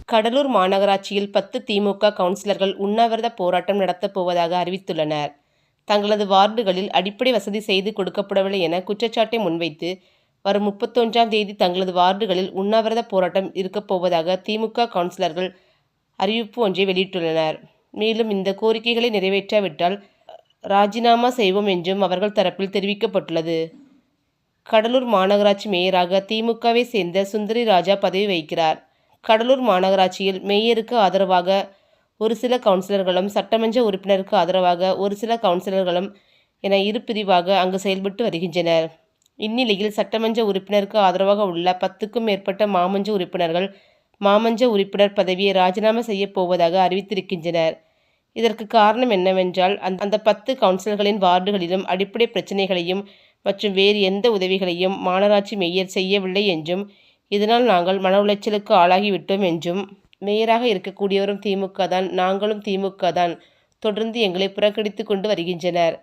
கடலூர் மாநகராட்சியில் 10 திமுக கவுன்சிலர்கள் உண்ணாவிரத போராட்டம் நடத்தப் போவதாக அறிவித்துள்ளனர். தங்களது வார்டுகளில் அடிப்படை வசதி செய்து கொடுக்கப்படவில்லை என குற்றச்சாட்டை முன்வைத்து வரும் 31ஆம் தேதி தங்களது வார்டுகளில் உண்ணாவிரத போராட்டம் இருக்கப் போவதாக திமுக கவுன்சிலர்கள் அறிவிப்பு ஒன்றை வெளியிட்டுள்ளனர். மேலும் இந்த கோரிக்கைகளை நிறைவேற்றாவிட்டால் ராஜினாமா செய்வோம் என்றும் அவர்கள் தரப்பில் தெரிவிக்கப்பட்டுள்ளது. கடலூர் மாநகராட்சி மேயராக திமுகவை சேர்ந்த சுந்தரி ராஜா பதவி வகிக்கிறார். கடலூர் மாநகராட்சியில் மேயருக்கு ஆதரவாக ஒரு சில கவுன்சிலர்களும், சட்டமன்ற உறுப்பினருக்கு ஆதரவாக ஒரு சில கவுன்சிலர்களும் என இரு பிரிவாக அங்கு செயல்பட்டு வருகின்றனர். இந்நிலையில் சட்டமன்ற உறுப்பினருக்கு ஆதரவாக உள்ள 10க்கும் மேற்பட்ட மாமன்ற உறுப்பினர்கள் மாமன்ற உறுப்பினர் பதவியை ராஜினாமா செய்ய போவதாக அறிவித்திருக்கின்றனர். இதற்கு காரணம் என்னவென்றால் அந்த 10 கவுன்சிலர்களின் வார்டுகளிலும் அடிப்படை பிரச்சினைகளையும் மற்றும் வேறு எந்த உதவிகளையும் மாநகராட்சி மேயர் செய்யவில்லை என்றும், இதனால் நாங்கள் மன உளைச்சலுக்கு ஆளாகிவிட்டோம் என்றும், மேயராக இருக்கக்கூடியவரும் திமுக தான், நாங்களும் திமுக தான், தொடர்ந்து எங்களை புறக்கணித்து கொண்டு வருகின்றனர்.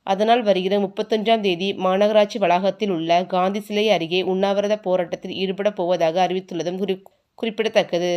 அதனால் வருகிற 31ஆம் தேதி மாநகராட்சி வளாகத்தில் உள்ள காந்தி சிலை அருகே உண்ணாவிரத போராட்டத்தில் ஈடுபட போவதாக அறிவித்துள்ளதும் குறிப்பிடத்தக்கது.